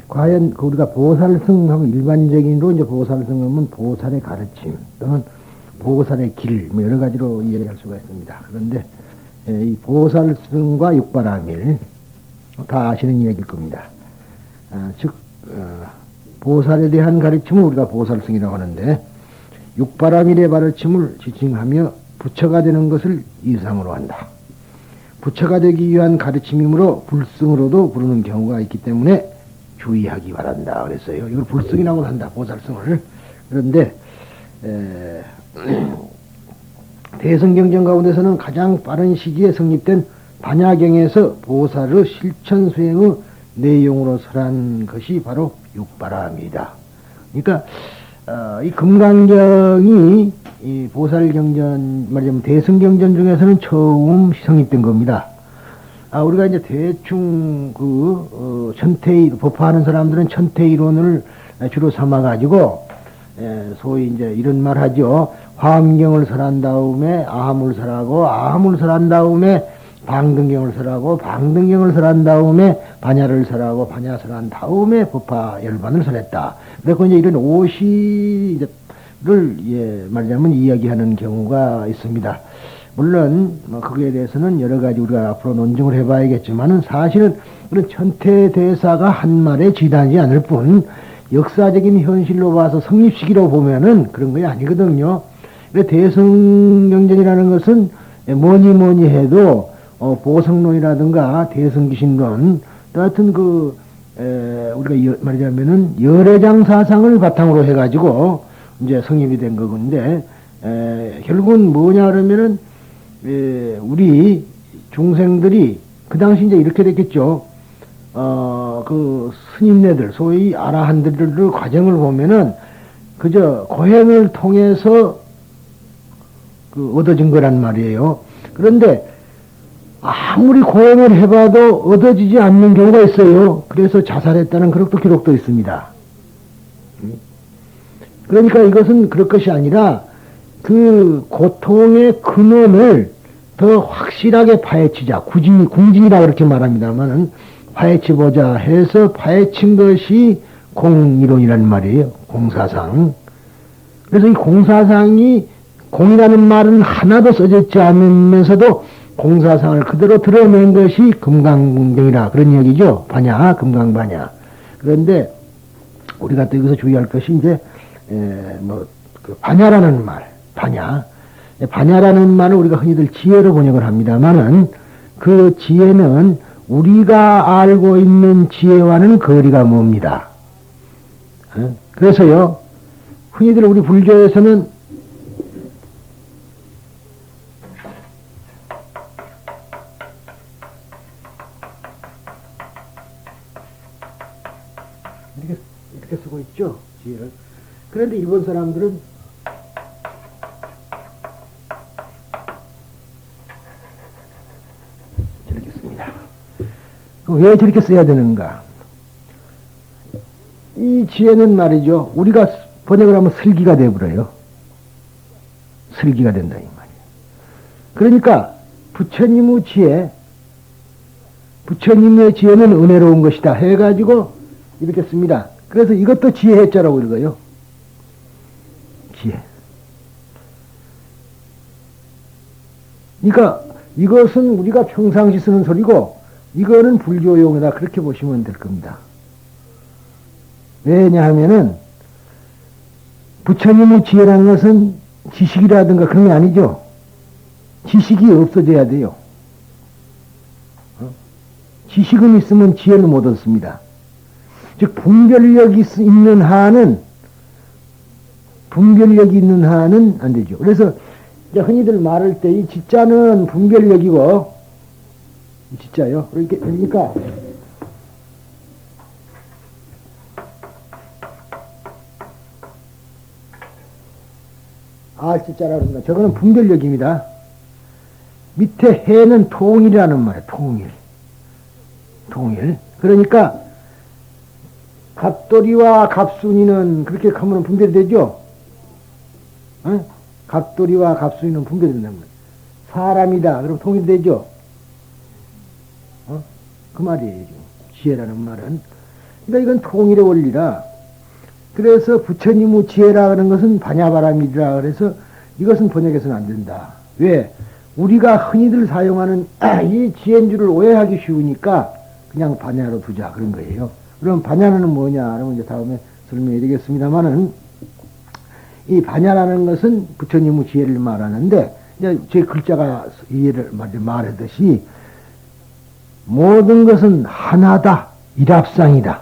과연 우리가 보살승하고 일반적인으로 이제 보살승하면 보살의 가르침 또는 보살의 길, 뭐 여러 가지로 이해할 수가 있습니다. 그런데 이 보살승과 육바라밀 다 아시는 이야기일 겁니다. 즉 보살에 대한 가르침을 우리가 보살승이라고 하는데 육바라밀의 가르침을 지칭하며 부처가 되는 것을 이상으로 한다. 부처가 되기 위한 가르침이므로 불승으로도 부르는 경우가 있기 때문에 주의하기 바란다 그랬어요. 이걸 불승이라고 한다, 보살승을. 그런데 대승경전 가운데서는 가장 빠른 시기에 성립된 반야경에서 보살의 실천 수행의 내용으로 설한 것이 바로 육바람이다. 그러니까 이 금강경이 이 보살경전 말하자면 대승경전 중에서는 처음 성립된 겁니다. 우리가 이제 대충 법화하는 사람들은 천태이론을 주로 삼아가지고 소위 이제 이런 말 하죠. 화엄경을 설한 다음에 아함을 설하고 아함을 설한 다음에 방등경을 설하고 방등경을 설한 다음에 반야를 설하고 반야 설한 다음에 법화 열반을 설했다. 그래서 이제 이런 오시를 말하자면 이야기하는 경우가 있습니다. 물론 거기에 대해서는 여러 가지 우리가 앞으로 논증을 해봐야겠지만은 사실은 그런 천태대사가 한 말에 지나지 않을 뿐 역사적인 현실로 봐서 성립시기로 보면은 그런 거 아니거든요. 대승경전이라는 것은 뭐니 해도 보성론이라든가 대승기신론 또 하여튼 우리가 말하자면은 열애장 사상을 바탕으로 해가지고 이제 성립이 된 거건데 결국은 뭐냐 그러면은 우리 중생들이 그 당시 이제 이렇게 됐겠죠. 그 스님네들, 소위 아라한들의 과정을 보면은 그저 고행을 통해서 얻어진 거란 말이에요. 그런데 아무리 고행을 해봐도 얻어지지 않는 경우가 있어요. 그래서 자살했다는 그런 기록도 있습니다. 그러니까 이것은 그럴 것이 아니라 그 고통의 근원을 더 확실하게 파헤치자. 궁진이라 그렇게 말합니다만은 파헤치보자 해서 파헤친 것이 공이론이란 말이에요. 공사상. 그래서 이 공사상이 공이라는 말은 하나도 써졌지 않으면서도 공사상을 그대로 드러낸 것이 금강경이라 그런 얘기죠. 반야, 금강반야. 그런데 우리가 또 여기서 주의할 것이 이제 반야라는 말, 반야. 반야라는 말을 우리가 흔히들 지혜로 번역을 합니다만은 그 지혜는 우리가 알고 있는 지혜와는 거리가 멉니다. 그래서요, 흔히들 우리 불교에서는 이렇게 쓰고 있죠, 지혜를. 그런데 일본 사람들은 저렇게 씁니다. 왜 저렇게 써야 되는가? 이 지혜는 말이죠, 우리가 번역을 하면 슬기가 되어버려요. 슬기가 된다 이 말이에요. 그러니까 부처님의 지혜, 부처님의 지혜는 은혜로운 것이다 해가지고 이렇게 씁니다. 그래서 이것도 지혜 해자라고 읽어요. 지혜. 그러니까 이것은 우리가 평상시 쓰는 소리고 이거는 불교용이다 그렇게 보시면 될 겁니다. 왜냐하면은 부처님의 지혜라는 것은 지식이라든가 그런 게 아니죠. 지식이 없어져야 돼요. 지식은 있으면 지혜는 못 얻습니다. 즉 분별력이 있는 한은 안 되죠. 그래서 이제 흔히들 말할 때 이 지자는 분별력이고 이 지자요. 그러니까 지자라고 합니다. 저거는 분별력입니다. 밑에 해는 통일이라는 말이에요. 통일. 통일. 그러니까 갑돌이와 갑순이는 그렇게 하면 분별이 되죠? 어? 갑돌이와 갑순이는 분별이 된다는 말이에요. 사람이다. 그럼 통일이 되죠? 그 말이에요. 지혜라는 말은. 그러니까 이건 통일의 원리라. 그래서 부처님의 지혜라 하는 것은 반야바람이라 그래서 이것은 번역해서는 안 된다. 왜? 우리가 흔히들 사용하는 이 지혜인 줄을 오해하기 쉬우니까 그냥 반야로 두자 그런 거예요. 그럼 반야는 뭐냐? 그러면 이제 다음에 설명해 드리겠습니다만은 이 반야라는 것은 부처님의 지혜를 말하는데 이제 제 글자가 이해를 말하듯이 모든 것은 하나다. 일합상이다.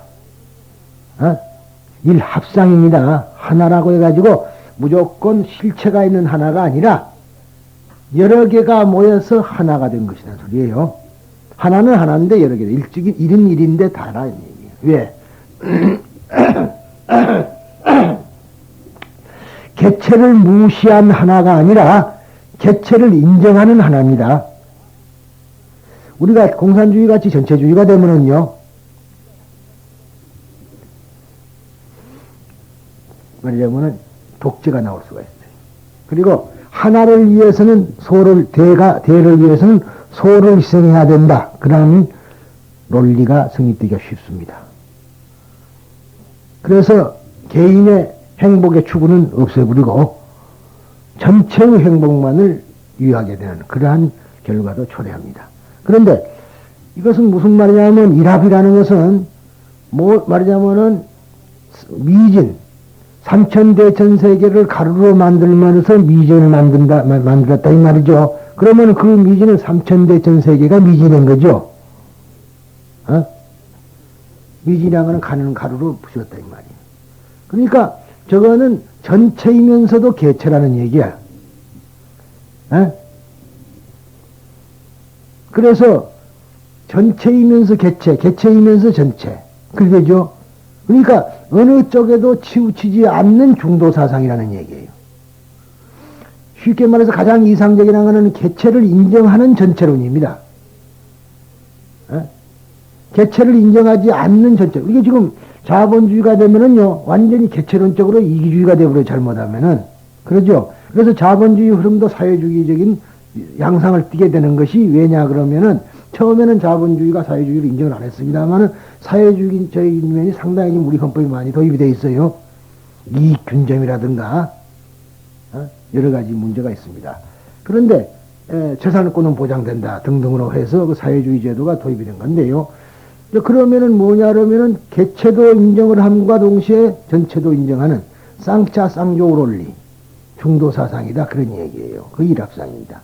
일합상입니다. 하나라고 해가지고 무조건 실체가 있는 하나가 아니라 여러 개가 모여서 하나가 된 것이라는 소리예요. 하나는 하나인데 여러 개다. 일은 일인데 다라는 얘기예요. 왜? 개체를 무시한 하나가 아니라 개체를 인정하는 하나입니다. 우리가 공산주의 같이 전체주의가 되면은요, 말하자면은 독재가 나올 수가 있어요. 그리고 하나를 위해서는 대를 위해서는 소를 희생해야 된다. 그런 논리가 성립되기가 쉽습니다. 그래서 개인의 행복의 추구는 없애버리고 전체의 행복만을 위하게 되는 그러한 결과도 초래합니다. 그런데 이것은 무슨 말이냐면 일합이라는 것은 뭐 말하자면은 미진 삼천대천세계를 가루로 만들면서 미진을 만들었다 이 말이죠. 그러면 그 미진은 삼천대천세계가 미진인 거죠. 미진이라는 것은 가는 가루로 부셨다 이 말이에요. 그러니까 저거는 전체이면서도 개체라는 얘기야. 그래서 전체이면서 개체, 개체이면서 전체. 그러죠? 그러니까 어느 쪽에도 치우치지 않는 중도사상이라는 얘기예요. 쉽게 말해서 가장 이상적인 것은 개체를 인정하는 전체론입니다. 개체를 인정하지 않는 전체. 이게 지금 자본주의가 되면은요, 완전히 개체론적으로 이기주의가 되버려 잘못하면은. 그러죠? 그래서 자본주의 흐름도 사회주의적인 양상을 띠게 되는 것이 왜냐 그러면은 처음에는 자본주의가 사회주의를 인정을 안 했습니다만은 사회주의적인 면이 상당히 우리 헌법에 많이 도입이 되어 있어요. 이익균점이라든가 여러 가지 문제가 있습니다. 그런데 재산권은 보장된다 등등으로 해서 그 사회주의 제도가 도입이 된 건데요. 그러면은 뭐냐 그러면은 개체도 인정을 함과 동시에 전체도 인정하는 쌍차 쌍조 논리 중도 사상이다 그런 얘기예요. 그 일합상입니다.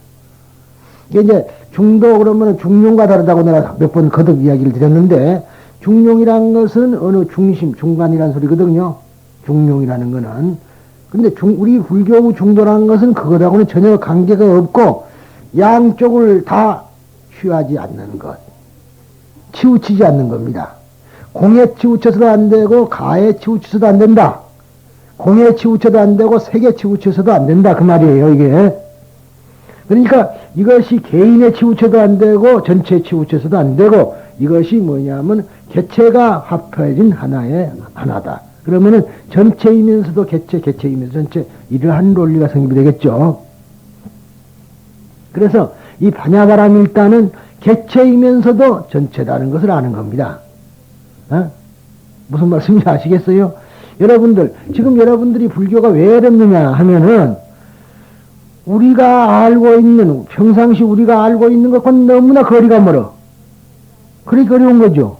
이게 이제 중도 그러면 중용과 다르다고 내가 몇 번 거듭 이야기를 드렸는데 중용이라는 것은 어느 중심 중간이라는 소리거든요. 중용이라는 거는 근데 우리 불교의 중도라는 것은 그거하고는 전혀 관계가 없고 양쪽을 다 취하지 않는 것, 치우치지 않는 겁니다. 공에 치우쳐서도 안 되고 가에 치우쳐서도 안 된다. 공에 치우쳐도 안 되고 색에 치우쳐서도 안 된다 그 말이에요 이게. 그러니까 이것이 개인에 치우쳐도 안 되고 전체에 치우쳐서도 안 되고 이것이 뭐냐면 개체가 합해진 하나다. 그러면은 전체이면서도 개체, 개체이면서 전체 이러한 논리가 성립이 되겠죠. 그래서 이 반야바람일단은 개체이면서도 전체라는 것을 아는 겁니다. 무슨 말씀인지 아시겠어요? 여러분들 지금 여러분들이 불교가 왜 어렵느냐 하면은 우리가 알고 있는 평상시 우리가 알고 있는 것과는 너무나 거리가 멀어. 그러니까 어려운 거죠.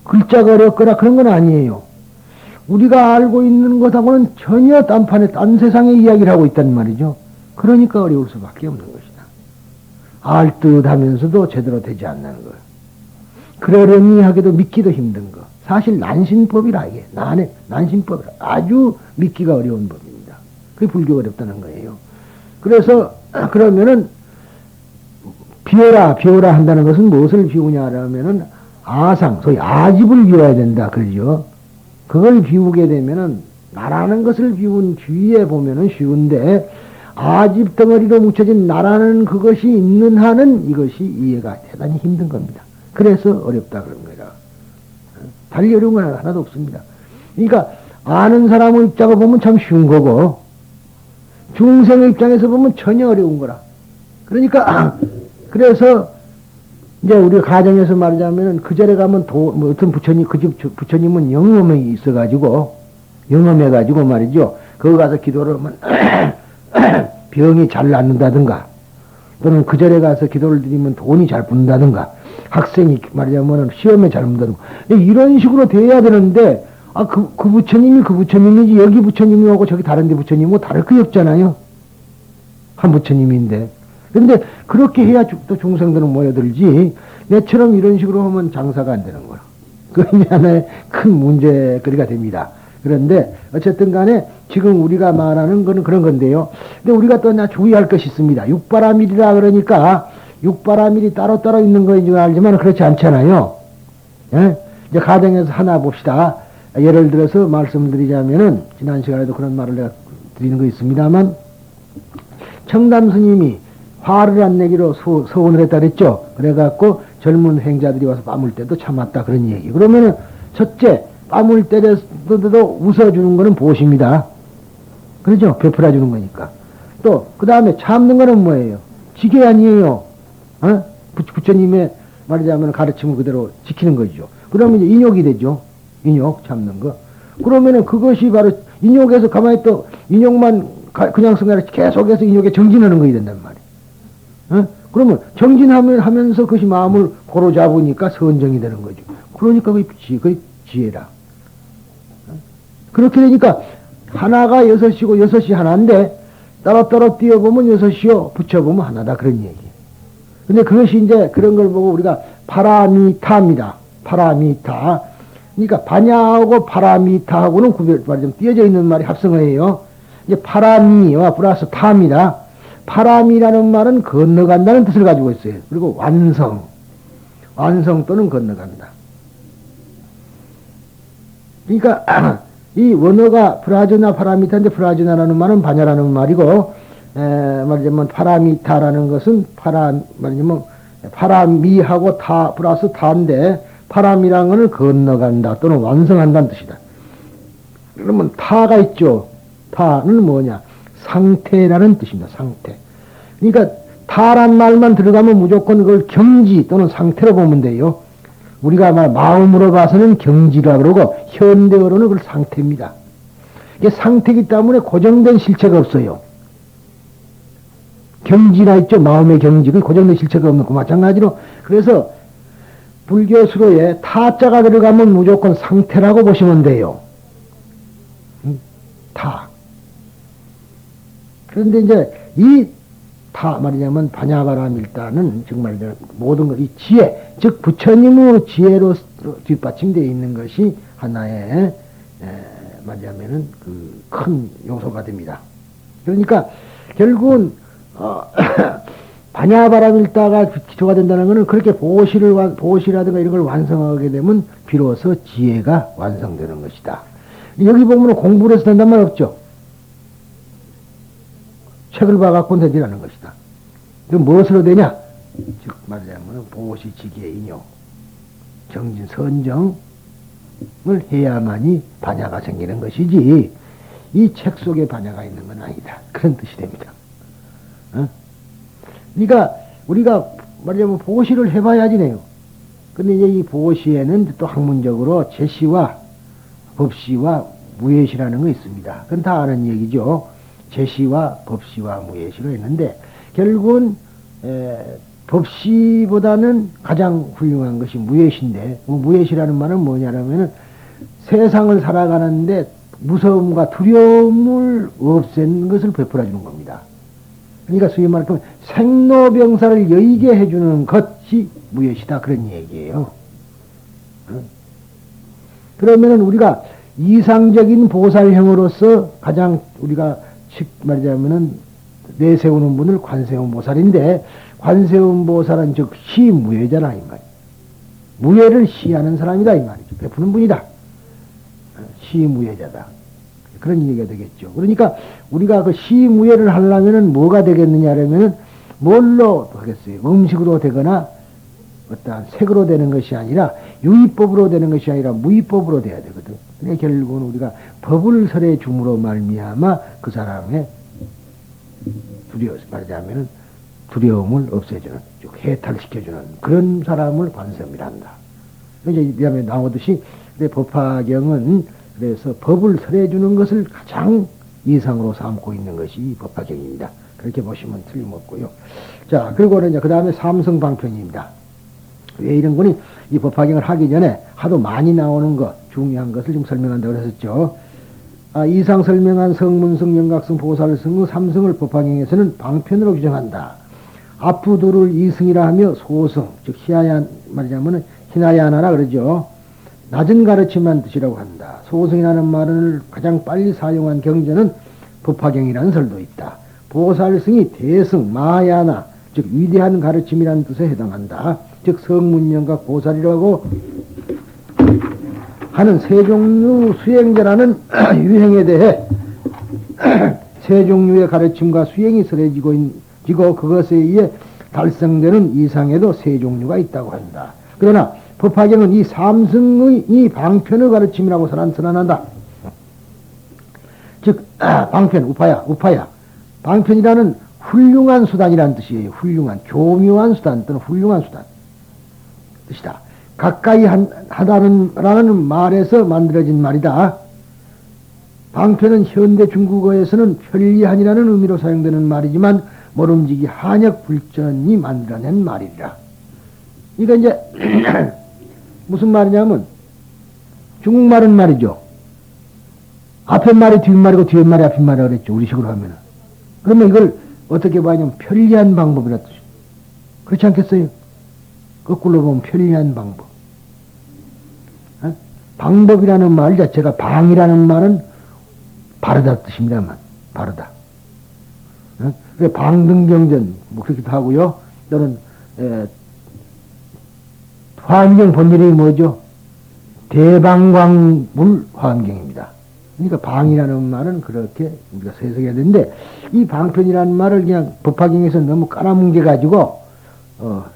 글자가 어렵거나 그런 건 아니에요. 우리가 알고 있는 것하고는 전혀 딴 세상의 이야기를 하고 있단 말이죠. 그러니까 어려울 수밖에 없는 것이다. 알 듯 하면서도 제대로 되지 않는 것. 그러려니 하기도 믿기도 힘든 것. 사실 난신법이라 이게. 난신법이라. 아주 믿기가 어려운 법입니다. 그게 불교가 어렵다는 거예요. 그래서 그러면은 비워라 한다는 것은 무엇을 비우냐라면은 아상, 소위 아집을 비워야 된다 그러죠. 그걸 비우게 되면은 나라는 것을 비운 주위에 보면은 쉬운데 아집 덩어리로 뭉쳐진 나라는 그것이 있는 한은 이것이 이해가 대단히 힘든 겁니다. 그래서 어렵다 그런 거라. 달리 어려운 건 하나도 없습니다. 그러니까 아는 사람의 입장을 보면 참 쉬운 거고 중생의 입장에서 보면 전혀 어려운 거라. 그러니까 그래서 이제 우리 가정에서 말하자면 그 절에 가면 뭐 어떤 부처님 그 집 부처님은 영험이 있어가지고 영험해가지고 말이죠. 거기 가서 기도를 하면 병이 잘 낫는다든가 또는 그 절에 가서 기도를 드리면 돈이 잘 붙는다든가 학생이 말하자면 시험에 잘 붙는다든가 이런 식으로 돼야 되는데 그 부처님이 그 부처님이지 여기 부처님하고 저기 다른 데 부처님하고 다를 거 없잖아요. 한 부처님인데. 근데 그렇게 해야 또 중생들은 모여들지 내처럼 이런 식으로 하면 장사가 안 되는 거라. 그게 하나의 큰 문제거리가 됩니다. 그런데 어쨌든 간에 지금 우리가 말하는 거는 그런 건데요. 근데 우리가 또 하나 주의할 것이 있습니다. 육바라밀이라 그러니까 육바라밀이 따로따로 있는 거인 줄 알지만 그렇지 않잖아요. 예? 이제 가정에서 하나 봅시다. 예를 들어서 말씀드리자면은 지난 시간에도 그런 말을 내가 드리는 거 있습니다만 청담 스님이 화를 안 내기로 서원을 했다 그랬죠. 그래갖고 젊은 행자들이 와서 빠물 때도 참았다 그런 얘기. 그러면은 첫째 빠물 때도 웃어주는 거는 보십니다. 그렇죠? 베풀어 주는 거니까. 또 그 다음에 참는 거는 뭐예요? 지게 아니에요. 어? 부처님의 말하자면 가르침을 그대로 지키는 거죠. 그러면 이제 인욕이 되죠. 인욕 참는 거. 그러면은 그것이 바로 인욕에서 가만히 또 인욕만 그냥 생각을 계속해서 인욕에 정진하는 거야 된단 말이에요. 어? 그러면 정진하면서 그것이 마음을 고로 잡으니까 선정이 되는 거죠. 그러니까 그게 지혜라. 어? 그렇게 되니까 하나가 여섯이고 여섯이 하나인데 따로따로 띄어보면 여섯이요 붙여보면 하나다 그런 얘기. 근데 그것이 이제 그런 걸 보고 우리가 파라미타입니다. 파라미타. 그러니까 반야하고 파라미타하고는 구별이 좀 띄어져 있는 말이 합성어예요. 이제 파라미와 플러스 타입니다. 파람이라는 말은 건너간다는 뜻을 가지고 있어요. 그리고 완성 또는 건너간다. 그러니까 이 원어가 프라즈나 파라미타인데 프라즈나라는 말은 반야라는 말이고 말하자면 파라미타라는 것은 말하자면 파라미하고 타 플러스 타인데 파람이라는 것은 건너간다 또는 완성한다는 뜻이다. 그러면 타가 있죠. 타는 뭐냐? 상태라는 뜻입니다. 상태. 그러니까 타란 말만 들어가면 무조건 그걸 경지 또는 상태로 보면 돼요. 우리가 마음으로 봐서는 경지라 그러고 현대어로는 그걸 상태입니다. 이게 상태이기 때문에 고정된 실체가 없어요. 경지라 있죠. 마음의 경지. 그 고정된 실체가 없는 거 마찬가지로 그래서 불교 수로에 타자가 들어가면 무조건 상태라고 보시면 돼요. 타. 그런데 이제 이 타 말이냐면 반야바라밀다는 정말 모든 것이 지혜, 즉 부처님의 지혜로 뒷받침되어 있는 것이 하나의 말하자면은 그 큰 요소가 됩니다. 그러니까 결국은 반야바라밀다가 기초가 된다는 것은 그렇게 보시라든가 이런 걸 완성하게 되면 비로소 지혜가 완성되는 것이다. 여기 보면 공부를 해서 된단 말 없죠. 책을 봐갖고 되지라는 것이다. 그 무엇으로 되냐? 즉 말하자면 보시, 지계, 인용, 정진, 선정을 해야만이 반야가 생기는 것이지 이 책 속에 반야가 있는 건 아니다. 그런 뜻이 됩니다. 어? 그러니까 우리가 말하자면 보시를 해봐야지네요. 근데 이제 이 보시에는 또 학문적으로 제시와 법시와 무예시라는 거 있습니다. 그건 다 아는 얘기죠. 제시와 법시와 무예시로 했는데 결국은 법시보다는 가장 훌륭한 것이 무예시인데 무예시라는 말은 뭐냐면은 세상을 살아가는데 무서움과 두려움을 없앤 것을 베풀어 주는 겁니다. 그러니까 소위 말하면 생로병사를 여의게 해주는 것이 무예시다 그런 얘기예요. 그러면은 우리가 이상적인 보살형으로서 가장 우리가 말하자면은 내세우는 분을 관세음 보살인데 관세음 보살은 즉 시무예잖아 이 말. 무예를 시하는 사람이다 이 말이죠. 베푸는 분이다. 시무예자다. 그런 얘기가 되겠죠. 그러니까 우리가 그 시무예를 하려면은 뭐가 되겠느냐라면은 뭘로 하겠어요? 음식으로 되거나 어떠한 색으로 되는 것이 아니라 유의법으로 되는 것이 아니라 무의법으로 돼야 되거든. 그러니까 결국은 우리가 법을 설해 줌으로 말미암아 그 사람의 말하자면은 두려움을 없애주는, 쭉 해탈시켜주는 그런 사람을 관세음이란다. 이제 미암에 나오듯이 법화경은 그래서 법을 설해주는 것을 가장 이상으로 삼고 있는 것이 이 법화경입니다. 그렇게 보시면 틀림없고요. 자, 그리고는 이제 그 다음에 삼성방편입니다. 왜 이런 거니? 이 법화경을 하기 전에 하도 많이 나오는 것, 중요한 것을 좀 설명한다고 그랬었죠. 이상 설명한 성문성, 영각성, 보살성, 삼성을 법화경에서는 방편으로 규정한다. 앞부도를 이승이라 하며 소성, 즉 희하얀 말이자면 희나야나라 그러죠. 낮은 가르침만 뜻이라고 한다. 소성이라는 말을 가장 빨리 사용한 경전은 법화경이라는 설도 있다. 보살성이 대성, 마야나, 즉 위대한 가르침이라는 뜻에 해당한다. 즉 성문영각 보살이라고 하는 세 종류 수행자라는 유행에 대해 세 종류의 가르침과 수행이 설해지고 그것에 의해 달성되는 이상에도 세 종류가 있다고 한다. 그러나 법화경은 이 삼성의 이 방편의 가르침이라고 선언한다. 즉 방편, 우파야. 방편이라는 훌륭한 수단이라는 뜻이에요. 훌륭한, 교묘한 수단 또는 훌륭한 수단 뜻이다. 가까이 하다는 말에서 만들어진 말이다. 방편은 현대 중국어에서는 편리한이라는 의미로 사용되는 말이지만 모름지기 한역 불전이 만들어낸 말이라. 이거 이제 무슨 말이냐면 중국말은 말이죠. 앞에 말이 뒷말이고 뒤에 말이 앞에 말이라고 그랬죠. 우리식으로 하면은. 그러면 이걸 어떻게 봐야냐면 편리한 방법이라 뜻이죠. 그렇지 않겠어요? 거꾸로 보면 편리한 방법. 방법이라는 말 자체가 방이라는 말은 바르다 뜻입니다만 바르다. 방등경전 뭐 그렇기도 하고요. 또는 화엄경 본일이 뭐죠? 대방광물 화엄경입니다. 그러니까 방이라는 말은 그렇게 우리가 해석해야 되는데 이 방편이라는 말을 그냥 법화경에서 너무 깔아뭉개 가지고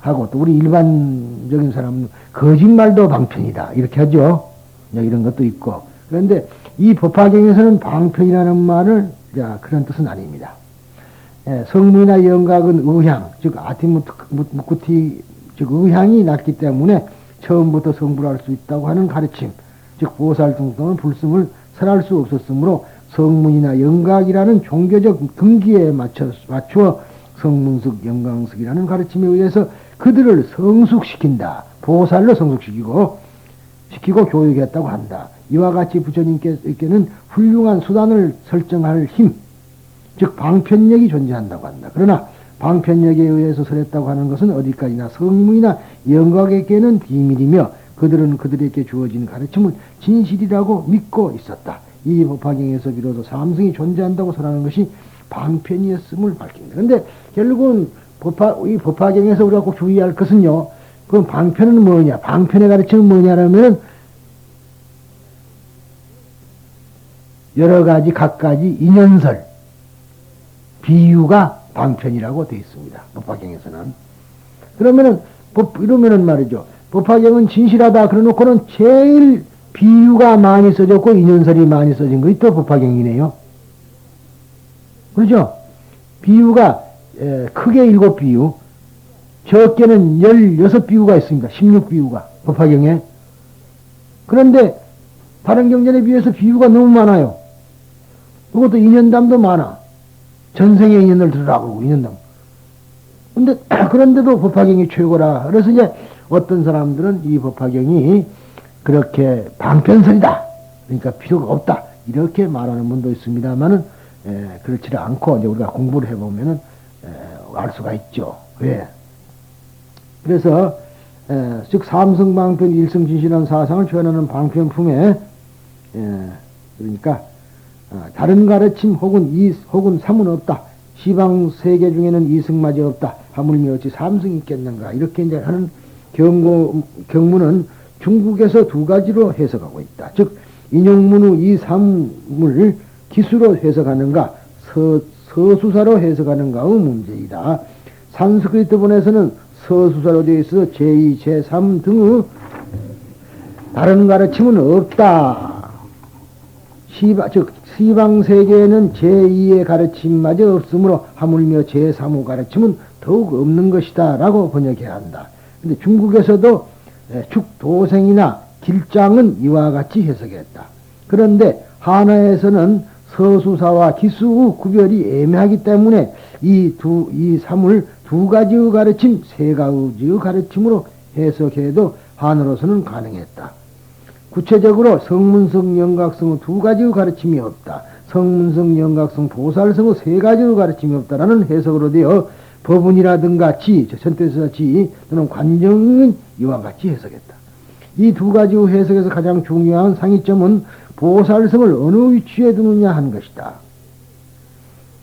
하고 또 우리 일반적인 사람은 거짓말도 방편이다 이렇게 하죠. 이런 것도 있고. 그런데 이 법화경에서는 방편이라는 말을 그런 뜻은 아닙니다. 성문이나 영각은 의향, 즉 아티무쿠티, 즉 의향이 낮기 때문에 처음부터 성불할 수 있다고 하는 가르침, 즉 보살등등은 불승을 설할 수 없었으므로 성문이나 영각이라는 종교적 등기에 맞추어 성문석, 영광석이라는 가르침에 의해서 그들을 성숙시킨다. 보살로 성숙시키고 교육했다고 한다. 이와 같이 부처님께는 훌륭한 수단을 설정할 힘, 즉 방편력이 존재한다고 한다. 그러나 방편력에 의해서 설했다고 하는 것은 어디까지나 성문이나 영각에게는 비밀이며 그들은 그들에게 주어진 가르침을 진실이라고 믿고 있었다. 이 법화경에서 비로소 삼성이 존재한다고 설하는 것이 방편이었음을 밝힙니다. 그런데 결국은 이 법화경에서 우리가 꼭 주의할 것은요. 그럼 방편은 뭐냐? 방편의 가르침은 뭐냐라면 여러 가지 각가지 인연설, 비유가 방편이라고 되어 있습니다. 법화경에서는. 이러면은 말이죠. 법화경은 진실하다 그래놓고는 제일 비유가 많이 써졌고 인연설이 많이 써진 것이 또 법화경이네요. 그렇죠? 비유가 크게 7비유, 적게는 16비유가 있습니다. 16비유가 법화경에. 그런데 다른 경전에 비해서 비유가 너무 많아요. 그것도 인연담도 많아. 전생의 인연을 들으라고 인연담. 그런데도 법화경이 최고라. 그래서 이제 어떤 사람들은 이 법화경이 그렇게 방편설이다. 그러니까 필요가 없다. 이렇게 말하는 분도 있습니다만은 그렇지 않고 이제 우리가 공부를 해보면은 알 수가 있죠. 왜? 그래서 즉 삼성방편 일성진실한 사상을 표현하는 방편품에 그러니까 다른 가르침 혹은 삼은 없다. 시방 세계 중에는 이승마저 없다. 하물며 어찌 삼성이 있겠는가. 이렇게 이제 하는 경문은 중국에서 두 가지로 해석하고 있다. 즉 인용문의 이 삼을 기수로 해석하는가, 서수사로 해석하는가의 문제이다. 산스크리트본에서는 서수사로 되어 있어 제2, 제3 등의 다른 가르침은 없다. 즉 시방세계에는 제2의 가르침마저 없으므로 하물며 제3의 가르침은 더욱 없는 것이다 라고 번역해야 한다. 근데 중국에서도 축도생이나 길장은 이와 같이 해석했다. 그런데 한화에서는 서수사와 기수의 구별이 애매하기 때문에 이 삼을 두 가지의 가르침, 세 가지의 가르침으로 해석해도 한으로서는 가능했다. 구체적으로 성문성, 영각성의 두 가지의 가르침이 없다. 성문성, 영각성, 보살성의 세 가지의 가르침이 없다라는 해석으로 되어 법운이라든가 지, 전태사 지 또는 관정은 이와 같이 해석했다. 이 두 가지의 해석에서 가장 중요한 상이점은 보살성을 어느 위치에 두느냐 하는 것이다.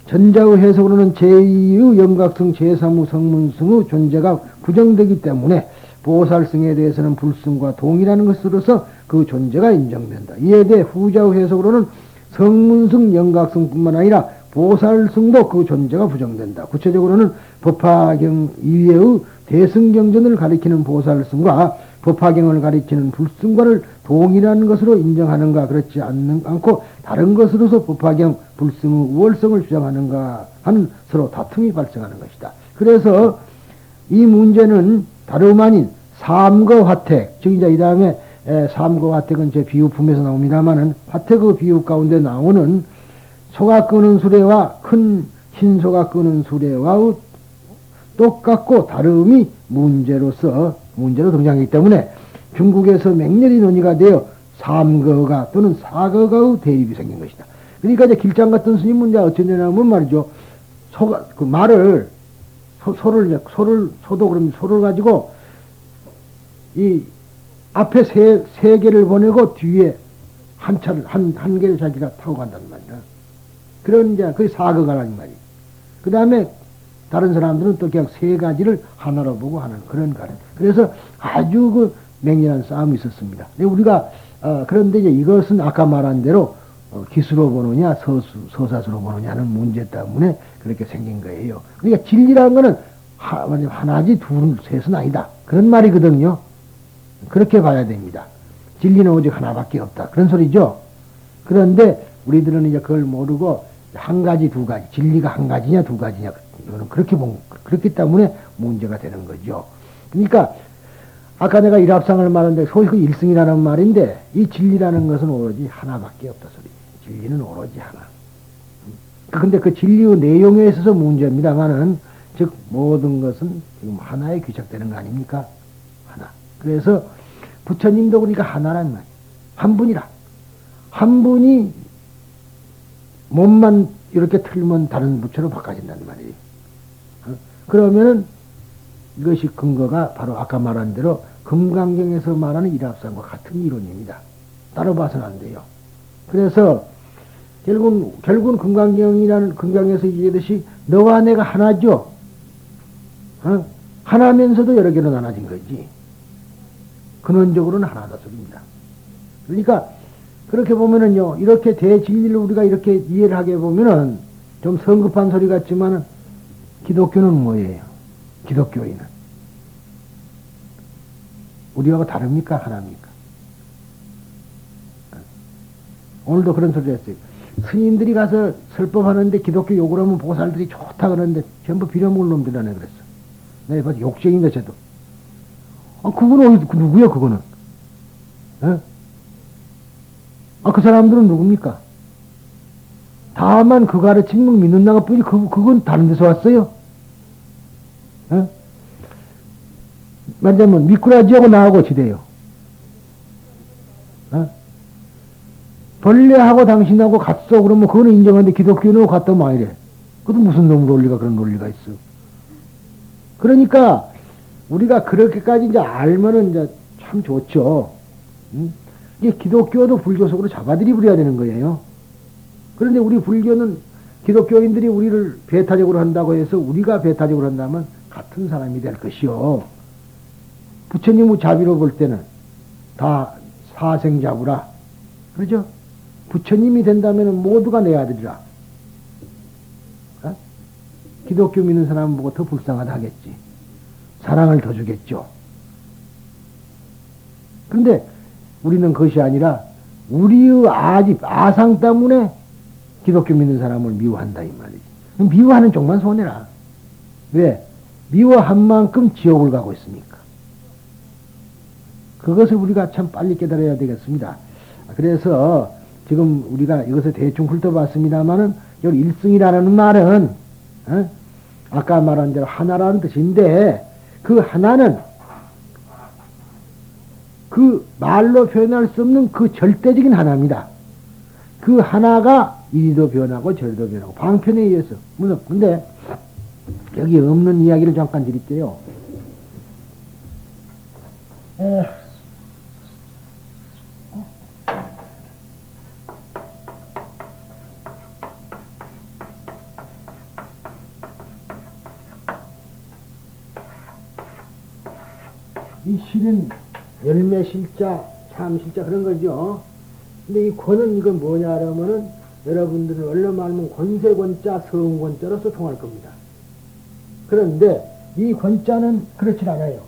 전자의 해석으로는 제2의 영각성, 제3의 성문성의 존재가 부정되기 때문에 보살성에 대해서는 불성과 동이라는 것으로서 그 존재가 인정된다. 이에 대해 후자의 해석으로는 성문성, 영각성뿐만 아니라 보살성도 그 존재가 부정된다. 구체적으로는 법화경 이외의 대승경전을 가리키는 보살성과 법화경을 가리키는 불승과를 동일한 것으로 인정하는가 그렇지 않고 다른 것으로서 법화경, 불승의 우월성을 주장하는가 하는 서로 다툼이 발생하는 것이다. 그래서 이 문제는 다름 아닌 삼거 화택, 즉 이제 이 다음에 삼거 화택은 제 비유품에서 나옵니다만은 화택의 비유 가운데 나오는 소가 끄는 수레와 큰 흰소가 끄는 수레와 똑같고 다름이 문제로 등장하기 때문에 중국에서 맹렬히 논의가 되어 삼거가 또는 사거가의 대립이 생긴 것이다. 그러니까 이제 길장 같은 스님은 이제 어쩌냐면 말이죠. 소가, 그 말을, 소도 그럼 소를 가지고 이 앞에 세 개를 보내고 뒤에 한 개를 자기가 타고 간다는 말이야. 그런 이제 그게 사거가라는 말이야. 그 다음에 다른 사람들은 또 그냥 세 가지를 하나로 보고 하는 그런 가르. 그래서 아주 그 맹렬한 싸움이 있었습니다. 근데 우리가 그런데 이제 이것은 아까 말한 대로 기수로 보느냐 서사수로 보느냐는 문제 때문에 그렇게 생긴 거예요. 그러니까 진리라는 거는 하나지 둘 셋은 아니다. 그런 말이거든요. 그렇게 봐야 됩니다. 진리는 오직 하나밖에 없다. 그런 소리죠. 그런데 우리들은 이제 그걸 모르고 한 가지 두 가지 진리가 한 가지냐 두 가지냐 이거는 그렇기 때문에 문제가 되는 거죠. 그러니까 아까 내가 일합상을 말했는데 소위 그 일승이라는 말인데 이 진리라는 것은 오로지 하나밖에 없다 소리. 진리는 오로지 하나. 근데 그 진리의 내용에 있어서 문제입니다만은 즉 모든 것은 지금 하나에 귀착되는 거 아닙니까? 하나. 그래서 부처님도 그러니까 하나란 말이에요. 한 분이라. 한 분이 몸만 이렇게 틀면 다른 부처로 바꿔진다는 말이에요. 그러면은 이것이 근거가 바로 아까 말한 대로 금강경에서 말하는 일합상과 같은 이론입니다. 따로 봐서는 안 돼요. 그래서 결국은 금강에서 얘기하듯이 너와 내가 하나죠. 하나면서도 여러 개로 나눠진 거지. 근원적으로는 하나다 소리입니다. 그러니까 그렇게 보면은요, 이렇게 대진리를 우리가 이렇게 이해를 하게 보면은 좀 성급한 소리 같지만은 기독교는 뭐예요? 기독교인은 우리하고 다릅니까? 하나입니까? 오늘도 그런 소리 했어요. 스님들이 가서 설법하는데 기독교 욕을 하면 보살들이 좋다 그러는데 전부 빌어먹을 놈들이라네 그랬어. 내가 봐도 욕쟁인데 쟤도. 그거는 누구야 그거는? 에? 그 사람들은 누굽니까? 다만 그 가르침을 믿는다가 뿐이 그건 다른 데서 왔어요. 말하자면 미꾸라지하고 나하고 지대요. 벌레하고 당신하고 같소 그러면 그거는 인정하는데 기독교는 같다면 아니래. 그것도 무슨 놈 논리가 그런 논리가 있어. 그러니까 우리가 그렇게까지 이제 알면은 이제 참 좋죠. 이게 기독교도 불교 속으로 잡아들이 버려야 되는 거예요. 그런데 우리 불교는 기독교인들이 우리를 배타적으로 한다고 해서 우리가 배타적으로 한다면 같은 사람이 될 것이요. 부처님의 자비로 볼 때는 다 사생자부라. 그러죠? 부처님이 된다면 모두가 내 아들이라. 어? 기독교 믿는 사람은 보고 더 불쌍하다 하겠지. 사랑을 더 주겠죠. 그런데 우리는 그것이 아니라 우리의 아상 때문에 기독교 믿는 사람을 미워한다 이 말이지. 미워하는 쪽만 손해라. 왜? 미워한 만큼 지옥을 가고 있으니까. 그것을 우리가 참 빨리 깨달아야 되겠습니다. 그래서 지금 우리가 이것을 대충 훑어봤습니다만은 여기 일승이라는 말은 아까 말한 대로 하나라는 뜻인데 그 하나는 그 말로 표현할 수 없는 그 절대적인 하나입니다. 그 하나가 이리도 변하고 저리도 변하고 방편에 의해서 무슨 근데 여기 없는 이야기를 잠깐 드릴게요. 이 실은 열매실자, 참실자 그런 거죠. 근데 이 권은 이건 뭐냐 하면은 여러분들은 얼른 말하면 권세권자, 성권자로서 통할 겁니다. 그런데 이 권자는 그렇지 않아요.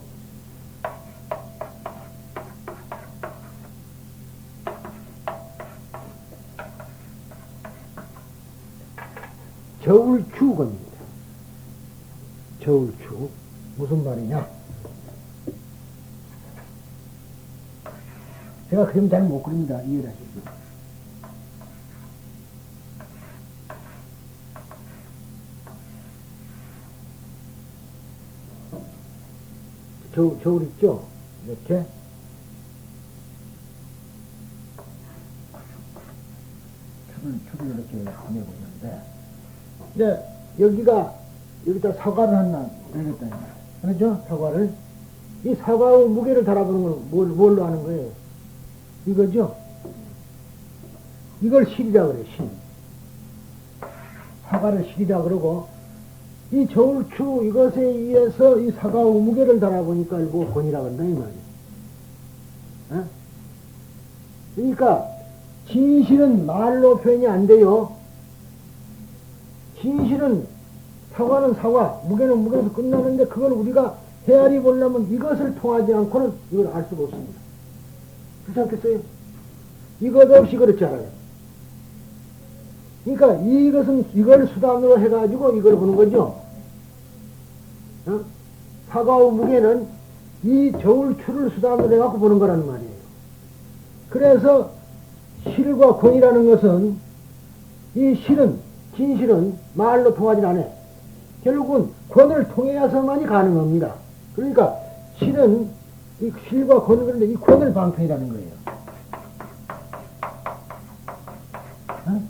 저울추권입니다. 저울추. 무슨 말이냐? 제가 그림 잘 못 그립니다. 이해를 하시죠. 저울 있죠? 이렇게. 줄을 이렇게 보내고 있는데. 근데 여기다 사과를 하나 들겠다. 그렇죠? 사과를. 이 사과의 무게를 달아보는 건 뭘로 하는 거예요? 이거죠? 이걸 실이라 그래요, 실. 사과를 실이라 그러고, 이 저울추 이것에 의해서 이 사과의 무게를 달아보니까 이거 권이라 그런다, 이 말이에요. 어? 그러니까, 진실은 말로 표현이 안 돼요. 진실은 사과는 사과, 무게는 무게에서 끝나는데 그걸 우리가 헤아리 보려면 이것을 통하지 않고는 이걸 알 수가 없습니다. 그렇지 않겠어요? 이것 없이 그렇지 않아요. 그러니까 이걸 수단으로 해가지고 이걸 보는 거죠. 어? 사과의 무게는 이 저울추를 수단으로 해갖고 보는 거라는 말이에요. 그래서 실과 권이라는 것은 이 실은 진실은 말로 통하지 않아요. 결국은 권을 통해야서만이 가능합니다. 그러니까 실은 이 실과 권을 그런데 이 권을 방편이라는 거예요. 어?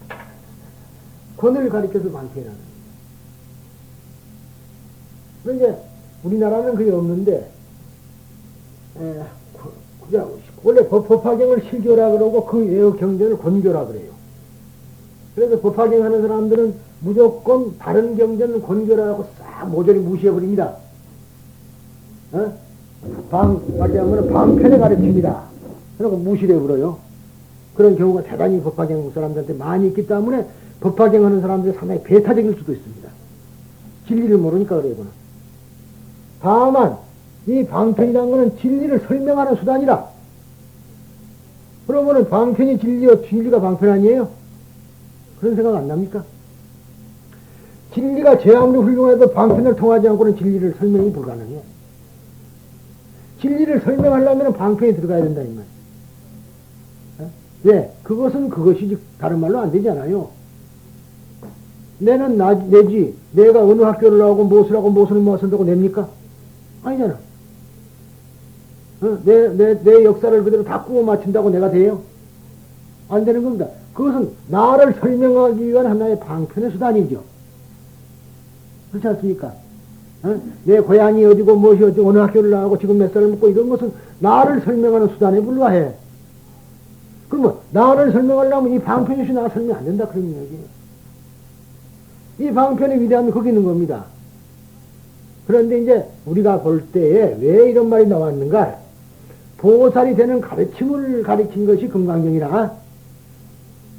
권을 가리켜서 방편이라는 거예요. 그런데 우리나라는 그게 없는데 원래 법화경을 실교라 그러고 그 외의 경전을 권교라 그래요. 그래서 법화경 하는 사람들은 무조건 다른 경전은 권교라고 싹 모조리 무시해버립니다. 어? 말하자면 방편에 가르칩니다. 그러고 무시를 해버려요. 그런 경우가 대단히 법화경 사람들한테 많이 있기 때문에 법화경 하는 사람들이 상당히 배타적일 수도 있습니다. 진리를 모르니까 그래요. 다만 이 방편이라는 것은 진리를 설명하는 수단이라. 그러면은 방편이 진리요, 진리가 방편 아니에요? 그런 생각 안 납니까? 진리가 제 아무리 훌륭해도 방편을 통하지 않고는 진리를 설명이 불가능해요. 진리를 설명하려면 방편이 들어가야 된다, 이 말. 왜? 그것은 그것이지, 다른 말로 안 되잖아요. 내지, 내가 어느 학교를 나오고 무엇을 하고 무엇을 모아선다고 냅니까? 아니잖아. 내 역사를 그대로 다 꾸어 맞춘다고 내가 돼요? 안 되는 겁니다. 그것은 나를 설명하기 위한 하나의 방편의 수단이죠. 그렇지 않습니까? 내 고향이 어디고 무엇이 어디고 어느 학교를 나오고 지금 몇 살을 먹고 이런 것은 나를 설명하는 수단에 불과해. 그러면 나를 설명하려면 이 방편이 없이 나 설명 안 된다 그런 얘기예요. 이 방편의 위대함이 거기 있는 겁니다. 그런데 이제 우리가 볼 때에 왜 이런 말이 나왔는가? 보살이 되는 가르침을 가르친 것이 금강경이라.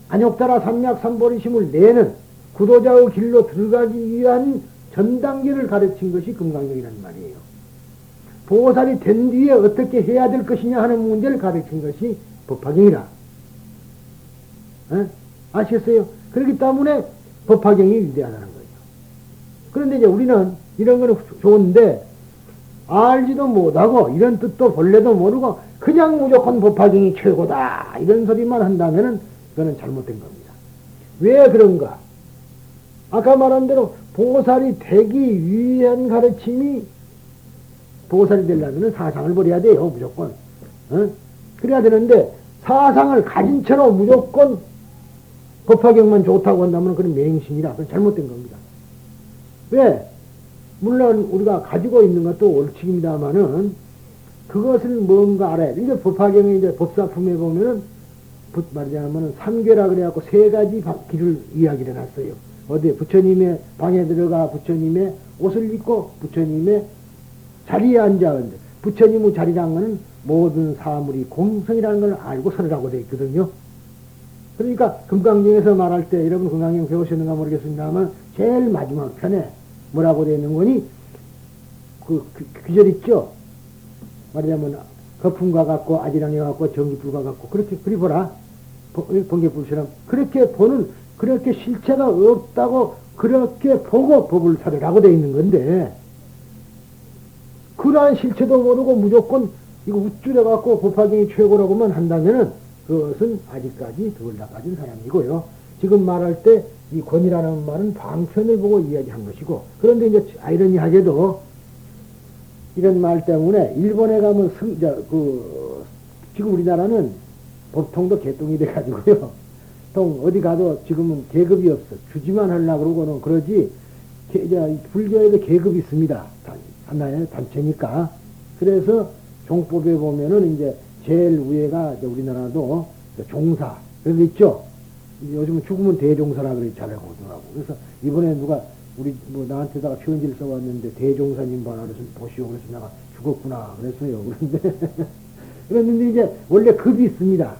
안욕따라 삼약삼보리심을 내는 구도자의 길로 들어가기 위한 전 단계를 가르친 것이 금강경이란 말이에요. 보살이 된 뒤에 어떻게 해야 될 것이냐 하는 문제를 가르친 것이 법화경이라. 아시겠어요? 그렇기 때문에 법화경이 위대하다는 거예요. 그런데 이제 우리는 이런 거는 좋은데 알지도 못하고 이런 뜻도 본래도 모르고 그냥 무조건 법화경이 최고다 이런 소리만 한다면은 그거는 잘못된 겁니다. 왜 그런가? 아까 말한 대로 보살이 되기 위한 가르침이 보살이 되려면 사상을 버려야 돼요. 무조건. 그래야 되는데 사상을 가진 채로 무조건 법화경만 좋다고 한다면 그건 맹신이라. 그건 잘못된 겁니다. 왜? 물론 우리가 가지고 있는 것도 옳지입니다만은 그것을 뭔가 알아야 돼. 이제 법화경의 이제 법사품에 보면은 말하자면은 삼계라 그래갖고 세 가지 길을 이야기를 해놨어요. 어디 부처님의 방에 들어가 부처님의 옷을 입고 부처님의 자리에 앉아는데 부처님의 자리라는 것은 모든 사물이 공성이라는 걸 알고 서라고 되어 있거든요. 그러니까 금강경에서 말할 때 여러분 금강경 배우셨는가 모르겠습니다만 제일 마지막 편에 뭐라고 되어 있는 거니 그 귀절 있죠. 말하자면 거품과 같고 아지랑이와 같고 전기불과 같고 그렇게 그리 보라. 번개불처럼 그렇게 보는 그렇게 실체가 없다고 그렇게 보고 법을 살으라고 되어 있는 건데 그러한 실체도 모르고 무조건 이거 우쭐해 갖고 법화경이 최고라고만 한다면은 그것은 아직까지 덜 나빠진 사람이고요. 지금 말할 때 이 권이라는 말은 방편을 보고 이야기한 것이고 그런데 이제 아이러니하게도 이런 말 때문에 일본에 가면 지금 우리나라는 보통도 개똥이 돼가지고요. 어디 가도 지금은 계급이 없어. 주지만 하려고 그러고는 그러지. 불교에도 계급이 있습니다. 하나의 단체니까. 그래서 종법에 보면은 이제 제일 위에가 이제 우리나라도 종사. 그런 거 있죠? 요즘은 죽으면 대종사라 그래 잘 하더라고. 그래서 이번에 누가 나한테다가 편지를 써왔는데 대종사님 번호를 보시오. 그래서 내가 죽었구나. 그랬어요. 그랬는데 이제 원래 급이 있습니다.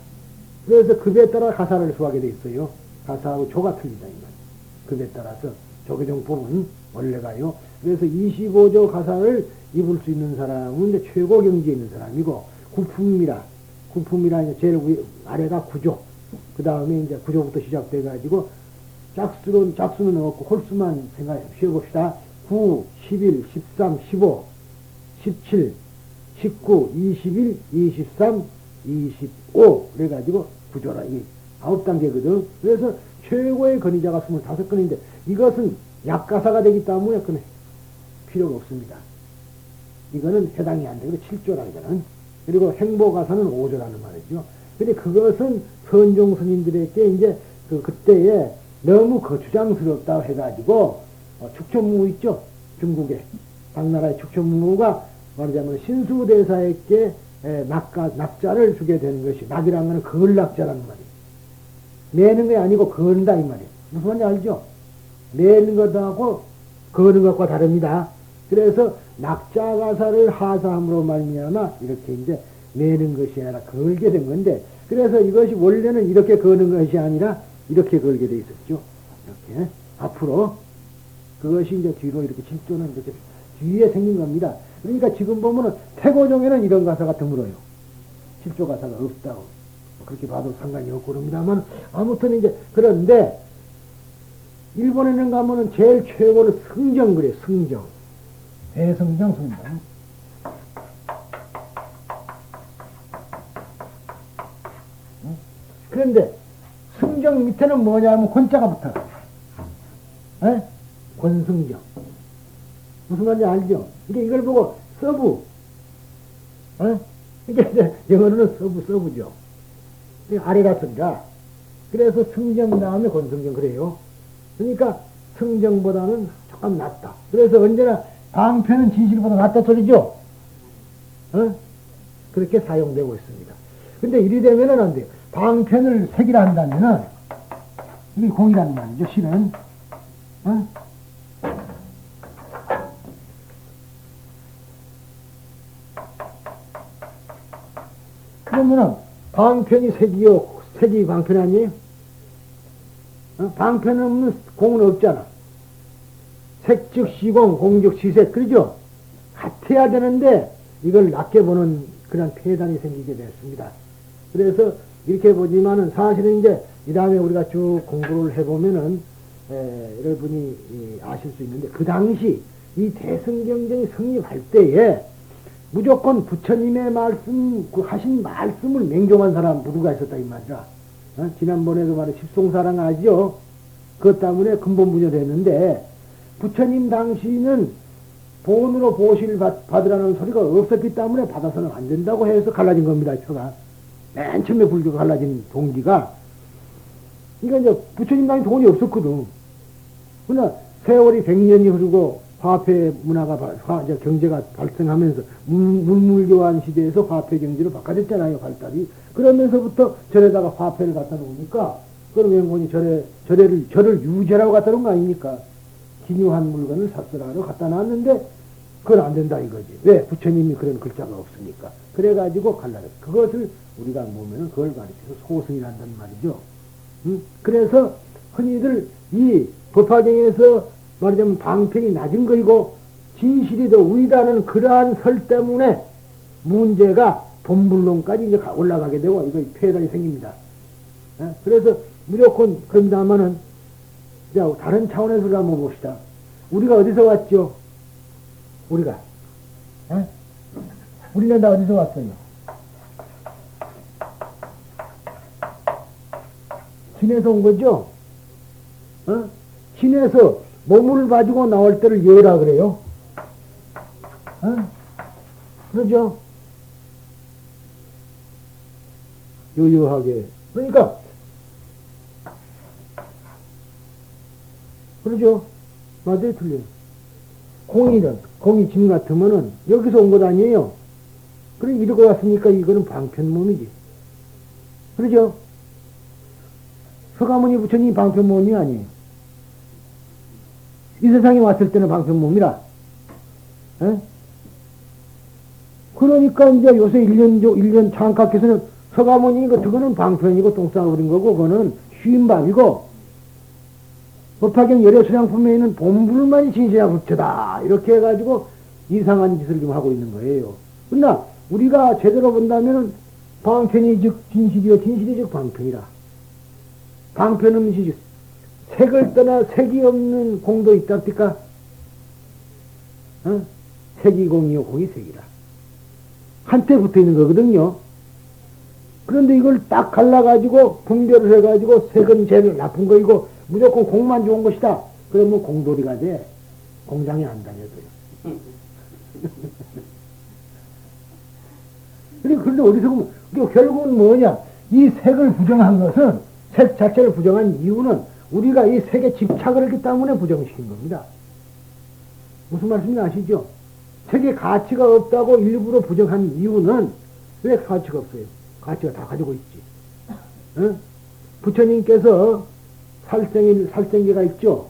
그래서 급에 따라 가사를 수하게 돼 있어요. 가사하고 조가 틀리다, 이 말. 급에 따라서 조계종법은 원래가요. 그래서 25조 가사를 입을 수 있는 사람은 이제 최고 경지에 있는 사람이고, 구품이라 이제 제일 아래가 구조. 그 다음에 이제 구조부터 시작돼가지고, 짝수는 없고, 홀수만 쉬어봅시다. 9, 11, 13, 15, 17, 19, 21, 23, 25. 그래가지고, 구조라. 이게 9단계거든. 그래서 최고의 건의자가 25건인데, 이것은 약가사가 되기 때문에 그건 필요가 없습니다. 이거는 해당이 안 되고 7조라, 이거는. 그리고 행보가사는 5조라는 말이죠. 근데 그것은 선종 스님들에게 이제 그때에 너무 거추장스럽다고 해가지고, 축천무 있죠? 중국에. 당나라의 축천무가 말하자면 신수대사에게 낙자를 주게 되는 것이, 낙이라는 것은 걸낙자라는 말이에요. 내는 게 아니고 건다, 이 말이에요. 무슨 말인지 알죠? 내는 것하고 거는 것과 다릅니다. 그래서 낙자가사를 하사함으로 말미암아 이렇게 이제 내는 것이 아니라 걸게 된 건데, 그래서 이것이 원래는 이렇게 거는 것이 아니라 이렇게 걸게 돼 있었죠. 이렇게. 앞으로. 그것이 이제 뒤로 이렇게 7조는 이렇게 뒤에 생긴 겁니다. 그러니까 지금 보면은 태고종에는 이런 가사가 드물어요. 7조 가사가 없다고. 그렇게 봐도 상관이 없고 그럽니다만, 아무튼 이제, 그런데, 일본에는 가면은 제일 최고로 승정 그래, 승정. 대승정, 승정. 그런데, 승정 밑에는 뭐냐면 권자가 붙어요. 에? 권승정. 무슨 말인지 알죠? 이게 이걸 보고 서부, 이게 이제 영어로는 서부죠. 아래가 승자. 그래서 승정 다음에 권승정 그래요. 그러니까 승정보다는 조금 낫다. 그래서 언제나 방편은 진실보다 낫다 소리죠. 그렇게 사용되고 있습니다. 근데 이리 되면은 안 돼요. 방편을 색이라 한다면은 이게 공이라는 말이죠. 실은. 그러면은 방편이 색이요, 색이 방편 아니에요? 방편 없는 공은 없잖아. 색즉 시공, 공즉 시색, 그러죠? 같아야 되는데 이걸 낮게 보는 그런 폐단이 생기게 됐습니다. 그래서 이렇게 보지만은 사실은 이제 이 다음에 우리가 쭉 공부를 해보면은 여러분이 아실 수 있는데 그 당시 이 대승경전이 성립할 때에 무조건 부처님의 말씀, 그 하신 말씀을 맹종한 사람 누가 있었다 이 말이야. 지난번에도 말해 십송사랑 아죠? 그것 때문에 근본분열했는데 부처님 당시는 본으로 보실 받으라는 소리가 없었기 때문에 받아서는 안 된다고 해서 갈라진 겁니다. 처가 맨 처음에 불교가 갈라진 동기가 그러니까 이제 부처님 당시 돈이 없었거든. 그러나 세월이 100년이 흐르고 화폐 문화가 이제 경제가 발생하면서 문물교환 시대에서 화폐 경제로 바꿔졌잖아요. 발달이. 그러면서부터 절에다가 화폐를 갖다 놓으니까 그럼 영혼이 절을 유죄라고 갖다 놓은 거 아닙니까? 기묘한 물건을 삭설하러 갖다 놨는데 그건 안 된다 이거지. 왜? 부처님이 그런 글자가 없으니까. 그래가지고 갈라졌어. 그것을 우리가 보면은 그걸 가리켜서 소승이란단 말이죠. 그래서 흔히들 이 법화경에서 말하자면 방편이 낮은 거이고 진실이 더 위다는 그러한 설 때문에 문제가 본불론까지 이제 올라가게 되고 이거 폐단이 생깁니다. 그래서 무조건 그런다면은 다른 차원에서 한번 봅시다. 우리가 어디서 왔죠? 우리가 우리는 다 어디서 왔어요? 신에서 온 거죠? 신에서 몸을 가지고 나올 때를 여라 그래요. 그러죠? 요요하게. 그러니까, 그러죠? 맞아요, 틀려요. 공이 진 같으면은 여기서 온 것 아니에요? 그래, 이러고 왔으니까 이거는 방편몸이지. 그러죠? 서가모니 부처님이 방편몸이 아니에요. 이 세상에 왔을 때는 방편몸이라. 그러니까 이제 요새 1년 창각해서는 서가모니 이거 그거는 방편이고 똥싸버린 거고 그거는 쉬임밥이고 법화경 열애수량품에 있는 본불만이 진실야 부처다. 이렇게 해가지고 이상한 짓을 좀 하고 있는 거예요. 그러나 우리가 제대로 본다면은 방편이 즉 진실이요 진실이 즉 방편이라. 방편은 즉 색을 떠나 색이 없는 공도 있답니까? 색이 공이요 공이 색이라. 한때 붙어 있는 거거든요. 그런데 이걸 딱 갈라가지고 분별을 해가지고 색은 제일 나쁜 거이고 무조건 공만 좋은 것이다. 그러면 공돌이가 돼. 공장에 안 다녀도요. 그런데 어디서 보면 결국은 뭐냐? 이 색을 부정한 것은 색 자체를 부정한 이유는 우리가 이 색에 집착을 했기 때문에 부정시킨 겁니다. 무슨 말씀인지 아시죠? 색에 가치가 없다고 일부러 부정한 이유는 왜 가치가 없어요? 가치가 다 가지고 있지. 부처님께서 살생계가 있죠.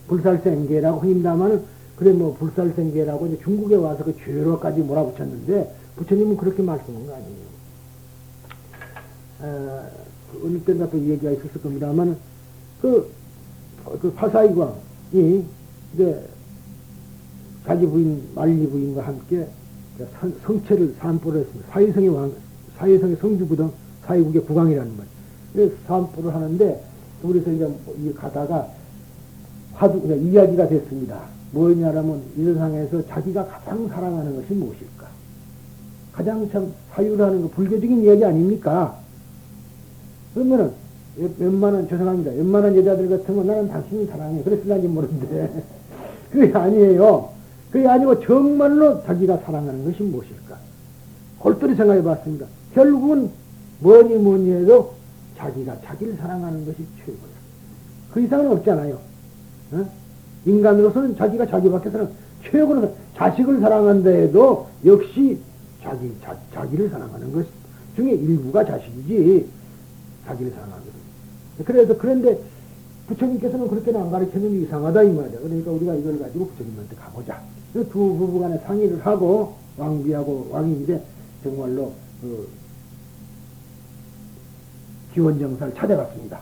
불살생계라고 흔히다마는 그래 뭐 불살생계라고 이제 중국에 와서 그 죄로까지 몰아붙였는데 부처님은 그렇게 말씀한 거 아니에요. 어느 때인가 또 얘기가 있었을 겁니다만 그 파사이광이 이제 자기 부인 만리 부인과 함께 성체를 산보를 했습니다. 사회성의 성주거든. 사회국의 국왕이라는 말. 그래서 산보를 하는데 둘이서 이제 가다가 이야기가 됐습니다. 뭐냐면 이 세상에서 자기가 가장 사랑하는 것이 무엇일까? 가장 참 사유라는 거 불교적인 이야기 아닙니까? 그러면은 웬만한 죄송합니다. 웬만한 여자들 같으면 나는 당신을 사랑해. 그랬을런지 모르는데 그게 아니에요. 그게 아니고 정말로 자기가 사랑하는 것이 무엇일까? 골똘히 생각해 봤습니다. 결국은 뭐니 해도 자기가 자기를 사랑하는 것이 최고야. 그 이상은 없잖아요. 인간으로서는 자기가 자기밖에서는 최고로 자식을 사랑한다 해도 역시 자기를 사랑하는 것 중에 일부가 자식이지 자기를 사랑하거든. 그런데 부처님께서는 그렇게는 안 가르치는 이상하다 이 말이야. 그러니까 우리가 이걸 가지고 부처님한테 가보자. 두 부부 간에 상의를 하고 왕비하고 왕인데 정말로 기원정사를 찾아갔습니다.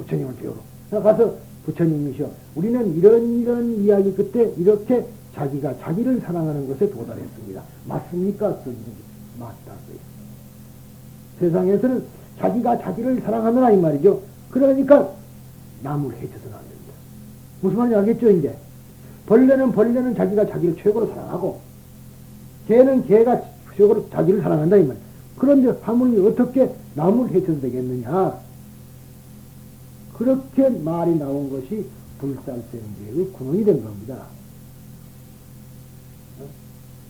부처님을 배우러. 가서 부처님이시여, 우리는 이런 이야기 끝에 이렇게 자기가 자기를 사랑하는 것에 도달했습니다. 맞습니까? 맞다. 세상에서는 자기가 자기를 사랑하느라 이 말이죠. 그러니까 남을 해쳐서는 안 됩니다. 무슨 말인지 알겠죠, 이제? 벌레는 자기가 자기를 최고로 사랑하고, 개는 개가 최고로 자기를 사랑한다, 이 말이에요. 그런데 하물며 어떻게 남을 해쳐도 되겠느냐? 그렇게 말이 나온 것이 불살생제의 근원이 된 겁니다.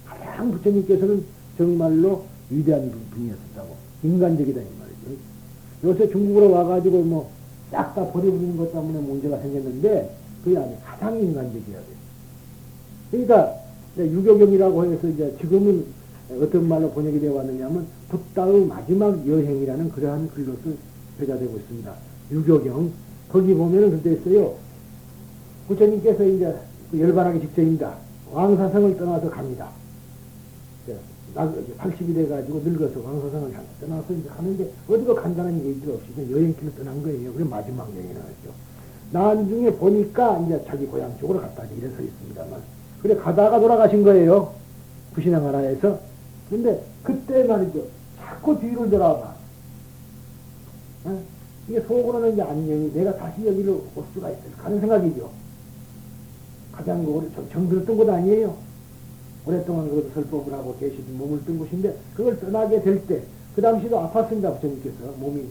가장 부처님께서는 정말로 위대한 분이었다고, 인간적이다 이 말이죠. 요새 중국으로 와가지고 뭐 싹 다 버려버리는 것 때문에 문제가 생겼는데 그게 아니에요. 가장 인간적이어야 돼요. 그러니까 유교경이라고 해서 이제 지금은 어떤 말로 번역이 되어 왔느냐면 붓다의 마지막 여행이라는 그러한 글로서 회자되고 있습니다. 유교경. 거기 보면은 그때 있어요. 부처님께서 이제 열반하기 직전입니다. 왕사성을 떠나서 갑니다. 80이 돼가지고 늙어서 왕사성을 떠나서 이제 가는데 어디가 간단한 얘기도 없이 그냥 여행길을 떠난 거예요. 그래 마지막 여행을 하죠. 나중에 보니까 이제 자기 고향 쪽으로 갔다 이래서 있습니다만. 그래 가다가 돌아가신 거예요. 구신항하라에서. 근데 그때 말이죠. 자꾸 뒤를 돌아봐. 이게 속으로는 이제 안녕히 내가 다시 여기로 올 수가 있을까 하는 생각이죠. 가장 정들었던 곳 아니에요. 오랫동안 그것도 설법을 하고 계시던 몸을 뜬 곳인데 그걸 떠나게 될 때 그 당시도 아팠습니다. 부처님께서 몸이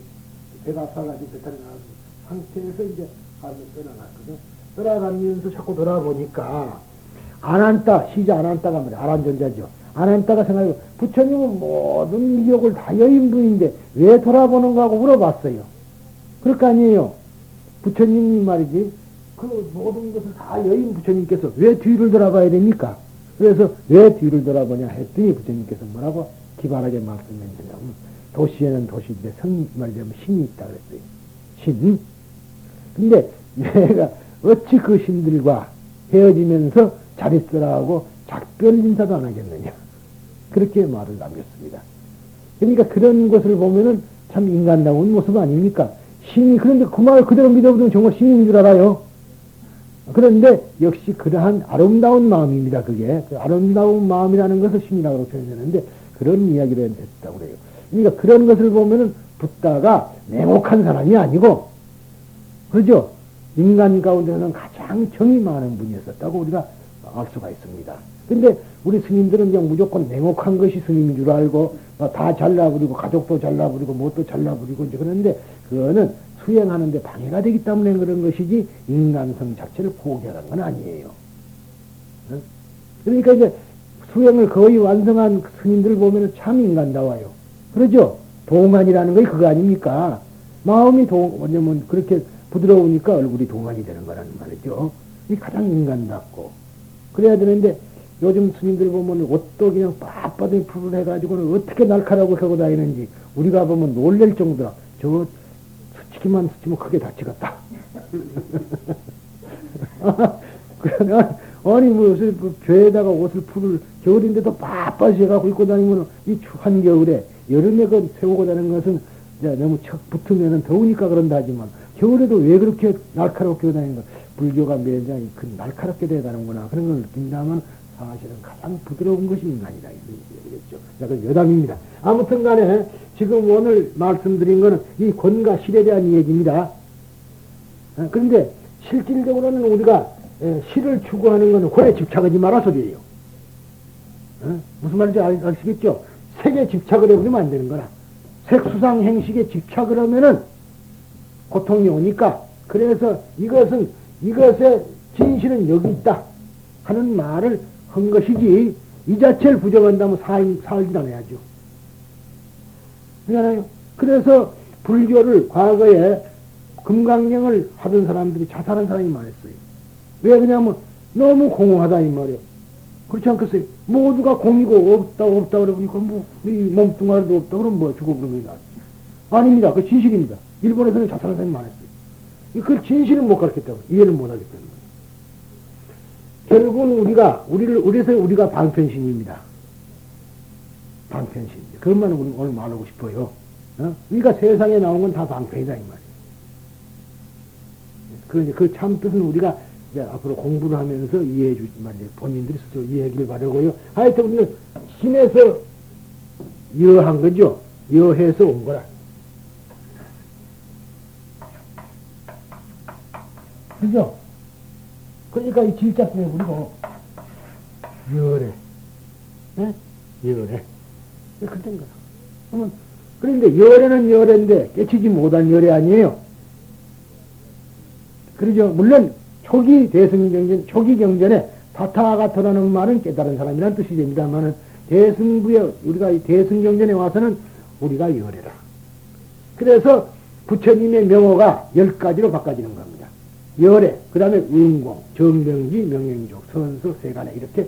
배가 아파가지고 배탈이 나는 상태에서 이제 가서 떠나갔거든. 떠나가면서 자꾸 돌아보니까 아난따 시자 아난따가 뭐냐 아란존자죠. 아난따가 생각하고 부처님은 모든 미욕을 다 여인 분인데 왜 돌아보는가 하고 물어봤어요. 그럴 거 아니에요. 부처님이 말이지 그 모든 것을 다 여인 부처님께서 왜 뒤를 돌아봐야 됩니까? 그래서 왜 뒤를 돌아보냐 했더니 부처님께서 뭐라고 기발하게 말씀했냐면 도시에는 도시인데 말하자면 신이 있다 그랬어요. 신. 근데 내가 어찌 그 신들과 헤어지면서 잘 있으라 하고 작별 인사도 안 하겠느냐. 그렇게 말을 남겼습니다. 그러니까 그런 것을 보면은 참 인간다운 모습 아닙니까? 신이, 그런데 그 말 그대로 믿어보면 정말 신인 줄 알아요. 그런데 역시 그러한 아름다운 마음입니다. 그게. 그 아름다운 마음이라는 것을 신이라고 표현하는데 그런 이야기를 했다고 그래요. 그러니까 그런 것을 보면은 붓다가 냉혹한 사람이 아니고, 그죠? 인간 가운데서는 가장 정이 많은 분이었었다고 우리가 알 수가 있습니다. 근데 우리 스님들은 그냥 무조건 냉혹한 것이 스님인 줄 알고 다 잘라버리고 가족도 잘라버리고 뭣도 잘라버리고 이제 그런데 그거는 수행하는데 방해가 되기 때문에 그런 것이지 인간성 자체를 포기하는 건 아니에요. 그러니까 이제 수행을 거의 완성한 스님들을 보면 참 인간다워요. 그러죠? 동안이라는 게 그거 아닙니까? 마음이 뭐냐면 그렇게 부드러우니까 얼굴이 동안이 되는 거라는 말이죠. 이 가장 인간답고 그래야 되는데 요즘 스님들 보면 옷도 그냥 빳빳하게 풀을 해가지고는 어떻게 날카롭게 하고 다니는지 우리가 보면 놀랄 정도라. 저 스치기만 스치면 크게 다치겠다. 아니 무슨 죄에다가 옷을 풀을 겨울인데도 빳빳이 해갖고 입고 다니면 이 추한 겨울에 여름에 그 세우고 다니는 것은 이제 너무 척 붙으면은 더우니까 그런다 하지만 겨울에도 왜 그렇게 날카롭게 다니는가? 불교가 매장이 그 날카롭게 되다는구나 그런 걸 느낀다면 사실은 가장 부드러운 것이 인간이다 이거겠죠. 그 여담입니다. 아무튼 간에 지금 오늘 말씀드린 것은 이 권과 실에 대한 얘기입니다. 그런데 실질적으로는 우리가 실을 추구하는 것은 권에 집착하지 마라 소리예요. 무슨 말인지 아시겠죠? 색에 집착을 해버리면 안 되는 거라. 색수상 행식에 집착을 하면은 고통이 오니까 그래서 이것의 진실은 여기 있다 하는 말을 한 것이지 이 자체를 부정한다면 살지 않아야죠. 그러잖아요. 그래서 불교를 과거에 금강령을 하던 사람들이 자살한 사람이 많았어요. 왜 그러냐면 너무 공허하다 이 말이에요. 그렇지 않겠어요? 모두가 공이고 없다 그러니까 이 몸뚱아리도 없다 그러면 뭐 죽어버리는 거야. 아닙니다. 그 진실입니다. 일본에서는 자살한 사람이 많았어요. 그 진실은 못 가르쳤다고 이해를 못 하기 때문에. 결국은 우리가 방편신입니다. 방편신. 그것만 우리 오늘 말하고 싶어요. 그러니까 세상에 나온 건 다 방편이다 이 말이에요. 그 참뜻은 우리가 이제 앞으로 공부를 하면서 이해해 주지만, 본인들이 스스로 이해하길 바라고요. 하여튼 우리는 신에서 여한 거죠. 여해서 온 거라. 그죠? 그러니까 이 질자성에 우리고, 열애. 예? 열애. 그런 거야. 그러면, 그런데 열애는 열애인데 깨치지 못한 열애 아니에요. 그러죠. 물론, 초기 대승경전, 초기 경전에 타타가토라는 말은 깨달은 사람이라는 뜻이 됩니다만은, 대승부에, 우리가 이 대승경전에 와서는 우리가 열애라. 그래서 부처님의 명호가 10가지로 바꿔지는 겁니다. 열애, 그 다음에 운공, 정명지, 명행족, 선수, 세간에 이렇게